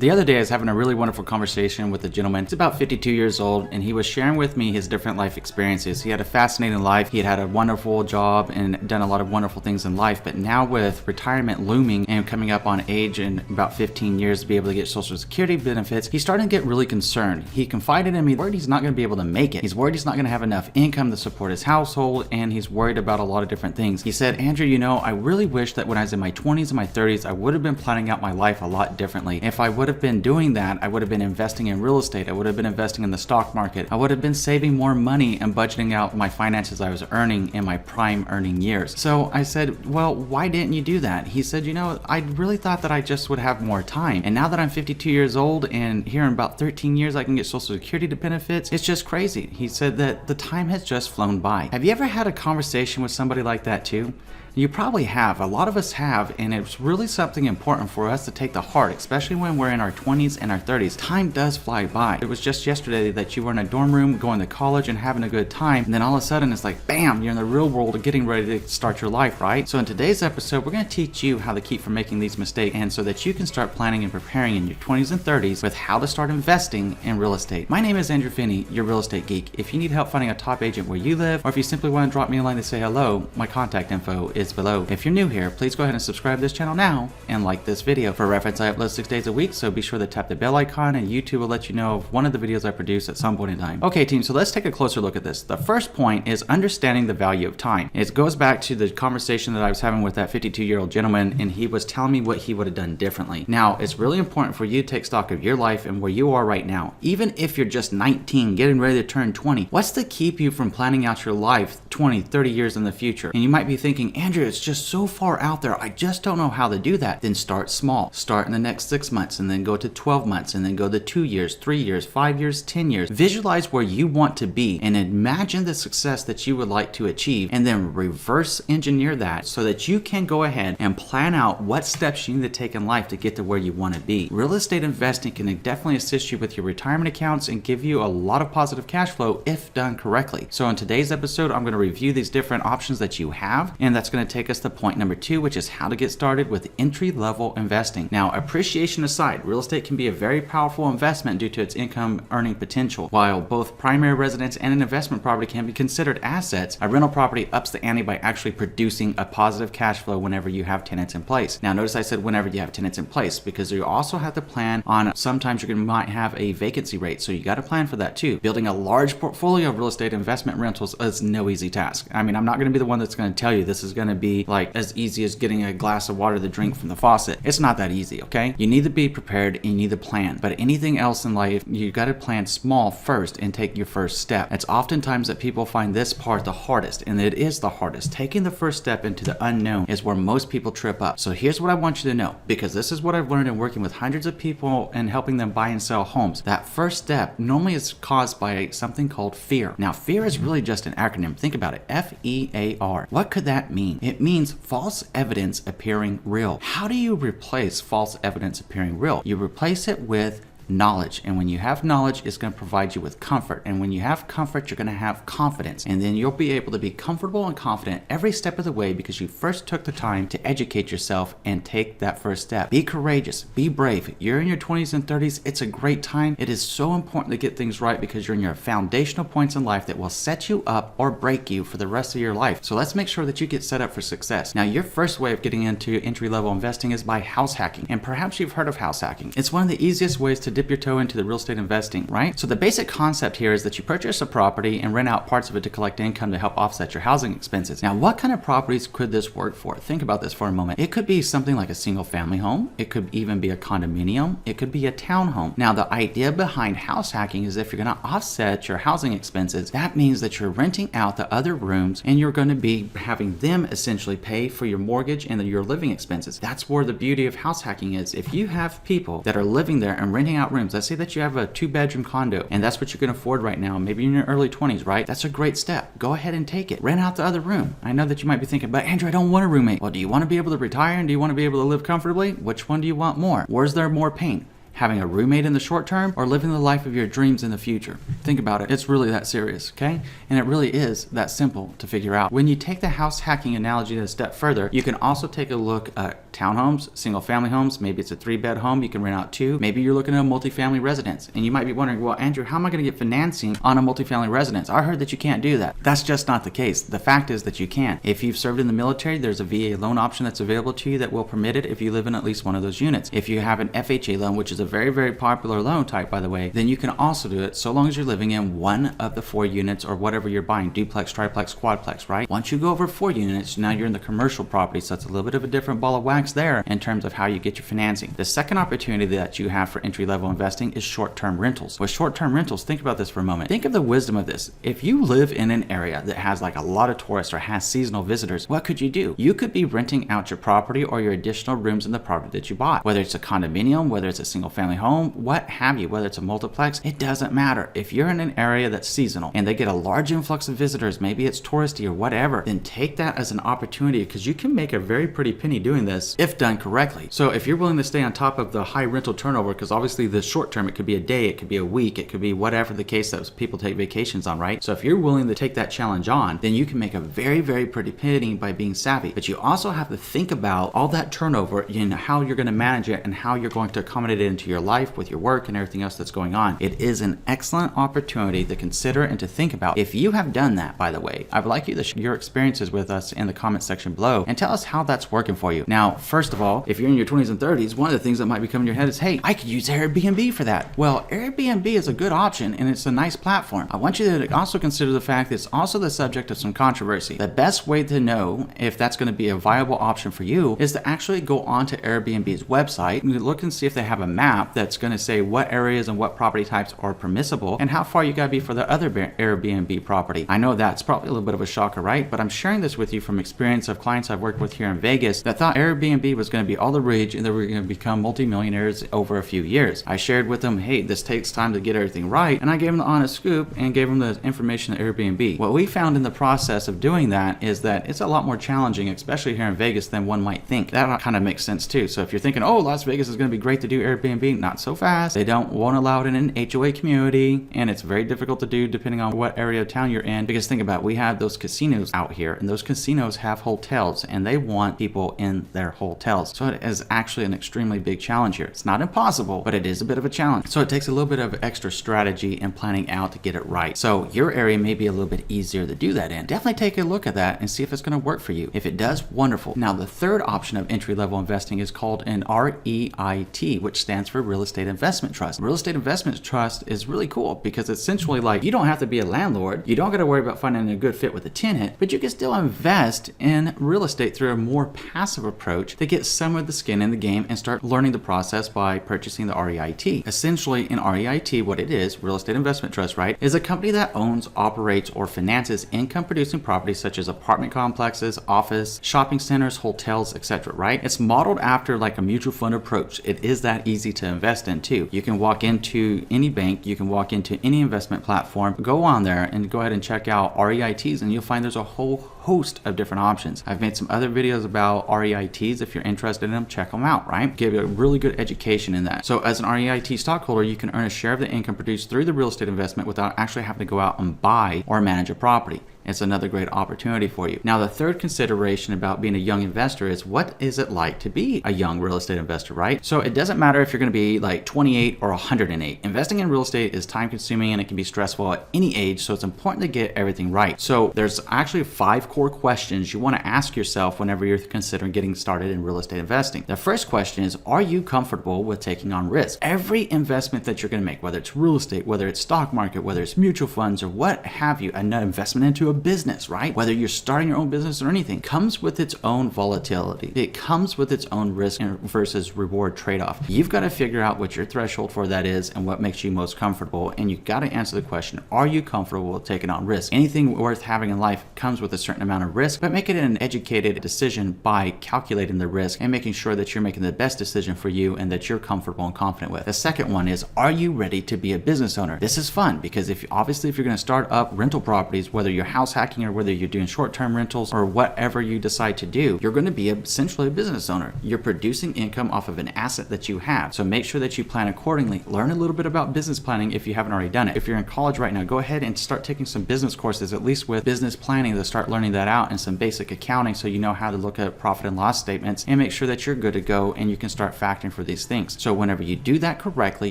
The other day I was having a really wonderful conversation with a gentleman. He's about 52 years old, and he was sharing with me his different life experiences. He had a fascinating life. He had a wonderful job and done a lot of wonderful things in life, but now with retirement looming and coming up on age in about 15 years to be able to get Social Security benefits, he's starting to get really concerned. He confided in me, worried he's not going to be able to make it. He's worried he's not going to have enough income to support his household, and he's worried about a lot of different things. He said, Andrew, I really wish that when I was in my 20s and my 30s, I would have been planning out my life a lot differently. If I would have been doing that, I would have been investing in real estate. I would have been investing in the stock market. I would have been saving more money and budgeting out my finances I was earning in my prime earning years. So I said, well, why didn't you do that? He said, I really thought that I just would have more time. And now that I'm 52 years old and here in about 13 years I can get Social Security benefits, it's just crazy. He said that the time has just flown by. Have you ever had a conversation with somebody like that too? You probably have. A lot of us have, and it's really something important for us to take to heart, especially when we're in our 20s and our 30s. Time does fly by. It was just yesterday that you were in a dorm room going to college and having a good time, and then all of a sudden it's like, bam, you're in the real world getting ready to start your life, right? So in today's episode, we're going to teach you how to keep from making these mistakes, and so that you can start planning and preparing in your 20s and 30s with how to start investing in real estate. My name is Andrew Finney, your real estate geek. If you need help finding a top agent where you live, or if you simply want to drop me a line to say hello, my contact info is below. If you're new here, please go ahead and subscribe to this channel now and like this video. For reference, I upload 6 days a week, so be sure to tap the bell icon and YouTube will let you know of one of the videos I produce at some point in time. Okay team, so let's take a closer look at this. The first point is understanding the value of time. It goes back to the conversation that I was having with that 52-year-old gentleman, and he was telling me what he would have done differently. Now, it's really important for you to take stock of your life and where you are right now. Even if you're just 19, getting ready to turn 20, what's to keep you from planning out your life 20, 30 years in the future? And you might be thinking, Andrew, it's just so far out there, I just don't know how to do that. Then start small. Start in the next 6 months, and then go to 12 months, and then go to 2 years, 3 years, 5 years, 10 years. Visualize where you want to be and imagine the success that you would like to achieve, and then reverse engineer that so that you can go ahead and plan out what steps you need to take in life to get to where you want to be. Real estate investing can definitely assist you with your retirement accounts and give you a lot of positive cash flow if done correctly. So in today's episode, I'm going to review these different options that you have, and that's going to take us to point number 2, which is how to get started with entry-level investing. Now, appreciation aside, real estate can be a very powerful investment due to its income earning potential. While both primary residence and an investment property can be considered assets, a rental property ups the ante by actually producing a positive cash flow whenever you have tenants in place. Now, notice I said whenever you have tenants in place, because you also have to plan on sometimes you might have a vacancy rate, so you got to plan for that too. Building a large portfolio of real estate investment rentals is no easy task. I mean, I'm not going to be the one that's going to tell you this is going to be like as easy as getting a glass of water to drink from the faucet. It's not that easy, okay? You need to be prepared and you need to plan. But anything else in life, you got to plan small first and take your first step. It's oftentimes that people find this part the hardest, and it is the hardest. Taking the first step into the unknown is where most people trip up. So here's what I want you to know, because this is what I've learned in working with hundreds of people and helping them buy and sell homes. That first step normally is caused by something called fear. Now, fear is really just an acronym. Think about it. F-E-A-R. What could that mean? It means false evidence appearing real. How do you replace false evidence appearing real? You replace it with knowledge, and when you have knowledge, it's going to provide you with comfort, and when you have comfort, you're going to have confidence, and then you'll be able to be comfortable and confident every step of the way because you first took the time to educate yourself and take that first step. Be courageous, be brave. You're in your 20s and 30s. It's a great time. It is so important to get things right because you're in your foundational points in life that will set you up or break you for the rest of your life. So let's make sure that you get set up for success. Now, your first way of getting into entry-level investing is by house hacking, and perhaps you've heard of house hacking. It's one of the easiest ways to dip your toe into the real estate investing, right? So the basic concept here is that you purchase a property and rent out parts of it to collect income to help offset your housing expenses. Now, what kind of properties could this work for? Think about this for a moment. It could be something like a single family home. It could even be a condominium. It could be a townhome. Now, the idea behind house hacking is if you're going to offset your housing expenses, that means that you're renting out the other rooms and you're going to be having them essentially pay for your mortgage and your living expenses. That's where the beauty of house hacking is. If you have people that are living there and renting out rooms, let's say that you have a 2-bedroom condo and that's what you can afford right now, maybe in your early 20s, right? That's a great step. Go ahead and take it. Rent out the other room. I know that you might be thinking, but Andrew, I don't want a roommate. Well, do you want to be able to retire and do you want to be able to live comfortably? Which one do you want more? Where's there more pain? having a roommate in the short term, or living the life of your dreams in the future? Think about it. It's really that serious, okay? And it really is that simple to figure out. When you take the house hacking analogy a step further, you can also take a look at townhomes, single family homes. Maybe it's a 3-bed home, you can rent out 2. Maybe you're looking at a multifamily residence, and you might be wondering, well, Andrew, how am I going to get financing on a multifamily residence? I heard that you can't do that. That's just not the case. The fact is that you can. If you've served in the military, there's a VA loan option that's available to you that will permit it if you live in at least one of those units. If you have an FHA loan, which is a very, very popular loan type, by the way, then you can also do it so long as you're living in one of the 4 units or whatever you're buying, duplex, triplex, quadplex, right? Once you go over 4 units, now you're in the commercial property, so it's a little bit of a different ball of wax there in terms of how you get your financing. The second opportunity that you have for entry-level investing is short-term rentals. With short-term rentals, think about this for a moment. Think of the wisdom of this. If you live in an area that has like a lot of tourists or has seasonal visitors, what could you do? You could be renting out your property or your additional rooms in the property that you bought. Whether it's a condominium, whether it's a single family home, what have you, whether it's a multiplex, it doesn't matter. If you're in an area that's seasonal and they get a large influx of visitors, maybe it's touristy or whatever, then take that as an opportunity, because you can make a very pretty penny doing this if done correctly. So if you're willing to stay on top of the high rental turnover, because obviously the short term, it could be a day, it could be a week, it could be whatever the case that people take vacations on, right? So if you're willing to take that challenge on, then you can make a very, very pretty penny by being savvy. But you also have to think about all that turnover, you know, how you're going to manage it and how you're going to accommodate it into your life with your work and everything else that's going on. It is an excellent opportunity to consider and to think about. If you have done that, by the way, I would like you to share your experiences with us in the comment section below and tell us how that's working for you. Now, first of all, if you're in your 20s and 30s, one of the things that might be coming to your head is, hey, I could use Airbnb for that. Well, Airbnb is a good option and it's a nice platform. I want you to also consider the fact that it's also the subject of some controversy. The best way to know if that's going to be a viable option for you is to actually go onto Airbnb's website and look and see if they have a map that's going to say what areas and what property types are permissible and how far you got to be for the other Airbnb property. I know that's probably a little bit of a shocker, right? But I'm sharing this with you from experience of clients I've worked with here in Vegas that thought Airbnb was going to be all the rage and they were going to become multimillionaires over a few years. I shared with them, hey, this takes time to get everything right, and I gave them the honest scoop and gave them the information at Airbnb. What we found in the process of doing that is that it's a lot more challenging, especially here in Vegas, than one might think. That kind of makes sense too. So if you're thinking, oh, Las Vegas is going to be great to do Airbnb, not so fast. They won't allow it in an HOA community, and it's very difficult to do depending on what area of town you're in, because think about it, we have those casinos out here, and those casinos have hotels, and they want people in their hotels. So it is actually an extremely big challenge here. It's not impossible, but it is a bit of a challenge. So it takes a little bit of extra strategy and planning out to get it right. So your area may be a little bit easier to do that in. Definitely take a look at that and see if it's going to work for you. If it does, wonderful. Now, the third option of entry-level investing is called an REIT, which stands for Real Estate Investment Trust. Real Estate Investment Trust is really cool because it's essentially like you don't have to be a landlord. You don't got to worry about finding a good fit with a tenant, but you can still invest in real estate through a more passive approach to get some of the skin in the game and start learning the process by purchasing the REIT. Essentially, in REIT, what it is, Real Estate Investment Trust, right, is a company that owns, operates, or finances income-producing properties such as apartment complexes, office, shopping centers, hotels, etc., right? It's modeled after like a mutual fund approach. It is that easy to invest in too. You can walk into any bank, you can walk into any investment platform, go on there and go ahead and check out REITs, and you'll find there's a whole host of different options. I've made some other videos about REITs. If you're interested in them, check them out, right? Give you a really good education in that. So as an REIT stockholder, you can earn a share of the income produced through the real estate investment without actually having to go out and buy or manage a property. It's another great opportunity for you. Now, the third consideration about being a young investor is what is it like to be a young real estate investor, right? So it doesn't matter if you're going to be like 28 or 108. Investing in real estate is time consuming and it can be stressful at any age, so it's important to get everything right. So there's actually 5 core questions you want to ask yourself whenever you're considering getting started in real estate investing. The first question is, are you comfortable with taking on risk? Every investment that you're going to make, whether it's real estate, whether it's stock market, whether it's mutual funds or what have you, an investment into a business, right? Whether you're starting your own business or anything, comes with its own volatility. It comes with its own risk versus reward trade-off. You've got to figure out what your threshold for that is and what makes you most comfortable, and you've got to answer the question, are you comfortable with taking on risk? Anything worth having in life comes with a certain amount of risk, but make it an educated decision by calculating the risk and making sure that you're making the best decision for you and that you're comfortable and confident with. The second one is, are you ready to be a business owner? This is fun because if you're going to start up rental properties, whether you're house hacking or whether you're doing short-term rentals or whatever you decide to do, you're going to be essentially a business owner. You're producing income off of an asset that you have. So make sure that you plan accordingly. Learn a little bit about business planning if you haven't already done it. If you're in college right now, go ahead and start taking some business courses, at least with business planning, to start learning that out, and some basic accounting so you know how to look at profit and loss statements and make sure that you're good to go and you can start factoring for these things. So whenever you do that correctly,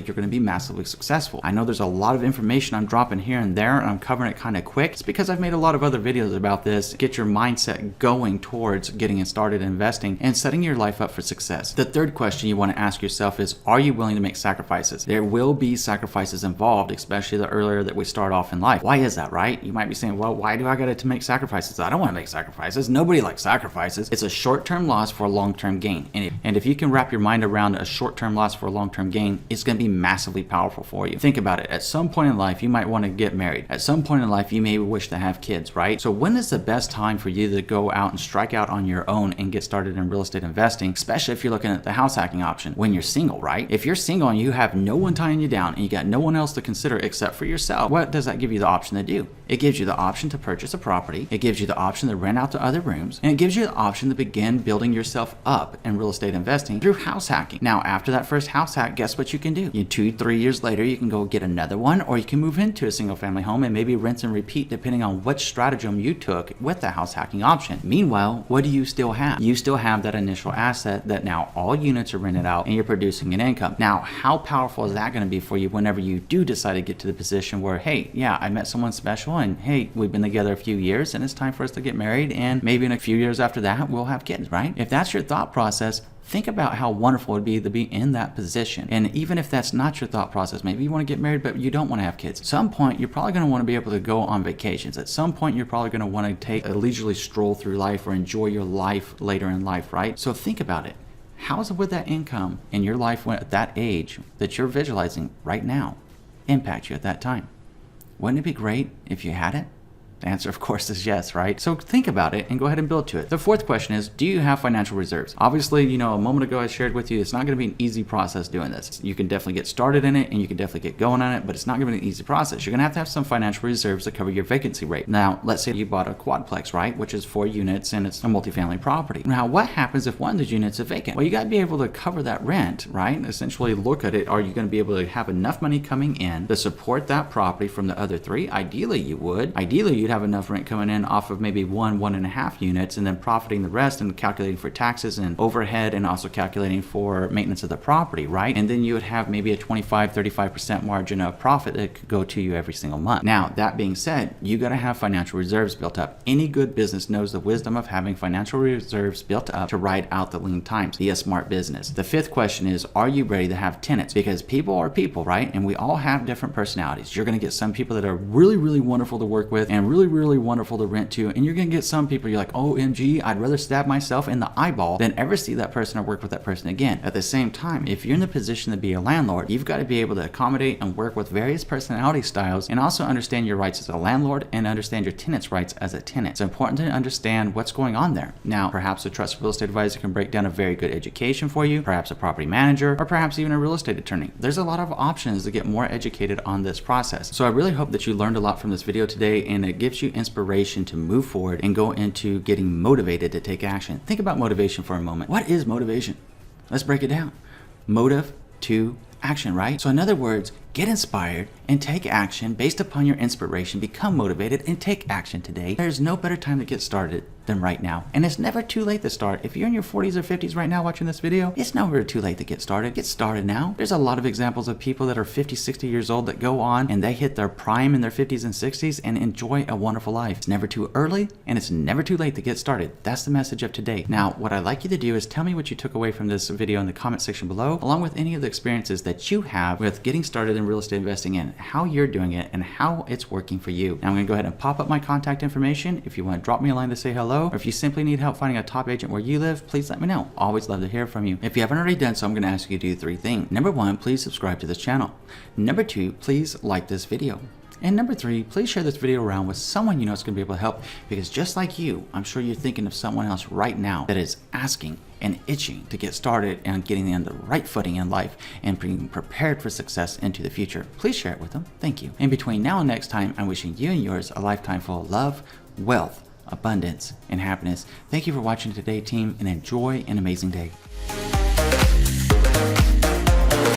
you're going to be massively successful. I know there's a lot of information I'm dropping here and there, and I'm covering it kind of quick. It's because I've made a lot of other videos about this. Get your mindset going towards getting started investing and setting your life up for success. The third question you want to ask yourself is, are you willing to make sacrifices? There will be sacrifices involved, especially the earlier that we start off in life. Why is that, right? You might be saying, well, why do I got to make sacrifices? I don't want to make sacrifices. Nobody likes sacrifices. It's a short-term loss for a long-term gain. And if you can wrap your mind around a short-term loss for a long-term gain, it's going to be massively powerful for you. Think about it. At some point in life, you might want to get married. At some point in life, you may wish to have kids, right? So when is the best time for you to go out and strike out on your own and get started in real estate investing, especially if you're looking at the house hacking option? When you're single, right? If you're single and you have no one tying you down and you got no one else to consider except for yourself, what does that give you the option to do? It gives you the option to purchase a property. It gives you the option to rent out to other rooms, and it gives you the option to begin building yourself up in real estate investing through house hacking. Now, after that first house hack, guess what you can do? 2-3 years later, you can go get another one, or you can move into a single family home and maybe rinse and repeat depending on which stratagem you took with the house hacking option. Meanwhile, what do you still have? You still have that initial asset that now all units are rented out and you're producing an income. Now, how powerful is that going to be for you whenever you do decide to get to the position where, hey, yeah, I met someone special and hey, we've been together a few years and it's time for us to get married, and maybe in a few years after that, we'll have kids, right? If that's your thought process, think about how wonderful it would be to be in that position. And even if that's not your thought process, maybe you want to get married, but you don't want to have kids. At some point, you're probably going to want to be able to go on vacations. At some point, you're probably going to want to take a leisurely stroll through life or enjoy your life later in life, right? So think about it. How's it with that income in your life at that age that you're visualizing right now impact you at that time? Wouldn't it be great if you had it? The answer, of course, is yes, right? So think about it and go ahead and build to it. The fourth question is, do you have financial reserves? Obviously, a moment ago I shared with you, it's not going to be an easy process doing this. You can definitely get started in it and you can definitely get going on it, but it's not going to be an easy process. You're going to have some financial reserves to cover your vacancy rate. Now, let's say you bought a quadplex, right? Which is 4 units and it's a multifamily property. Now, what happens if one of those units is vacant? Well, you got to be able to cover that rent, right? Essentially look at it. Are you going to be able to have enough money coming in to support that property from the other 3? Ideally, you would. Ideally, you'd have enough rent coming in off of maybe 1.5 units and then profiting the rest and calculating for taxes and overhead and also calculating for maintenance of the property, right? And then you would have maybe a 25-35% margin of profit that could go to you every single month. Now, that being said, you got to have financial reserves built up. Any good business knows the wisdom of having financial reserves built up to ride out the lean times. Be a smart business. The fifth question is, are you ready to have tenants? Because people are people, right? And we all have different personalities. You're going to get some people that are really, really wonderful to work with and really, really wonderful to rent to, and you're gonna get some people you're like, OMG, I'd rather stab myself in the eyeball than ever see that person or work with that person again. At the same time, if you're in the position to be a landlord, you've got to be able to accommodate and work with various personality styles and also understand your rights as a landlord and understand your tenant's rights as a tenant. It's important to understand what's going on there. Now, perhaps a trusted real estate advisor can break down a very good education for you, perhaps a property manager, or perhaps even a real estate attorney. There's a lot of options to get more educated on this process. So I really hope that you learned a lot from this video today and it gives you inspiration to move forward and go into getting motivated to take action. Think about motivation for a moment. What is motivation? Let's break it down. Motive to action, right? So in other words, get inspired and take action based upon your inspiration. Become motivated and take action today. There's no better time to get started than right now. And it's never too late to start. If you're in your 40s or 50s right now watching this video, it's never too late to get started. Get started now. There's a lot of examples of people that are 50, 60 years old that go on and they hit their prime in their 50s and 60s and enjoy a wonderful life. It's never too early and it's never too late to get started. That's the message of today. Now, what I'd like you to do is tell me what you took away from this video in the comment section below, along with any of the experiences that you have with getting started in real estate investing and how you're doing it and how it's working for you. Now I'm going to go ahead and pop up my contact information. If you want to drop me a line to say hello, or if you simply need help finding a top agent where you live, please let me know. Always love to hear from you. If you haven't already done so, I'm going to ask you to do 3 things. Number 1, please subscribe to this channel. Number 2, please like this video. And number 3, please share this video around with someone you know is going to be able to help, because just like you, I'm sure you're thinking of someone else right now that is asking and itching to get started and getting on the right footing in life and being prepared for success into the future. Please share it with them. Thank you. In between now and next time, I'm wishing you and yours a lifetime full of love, wealth, abundance, and happiness. Thank you for watching today, team, and enjoy an amazing day.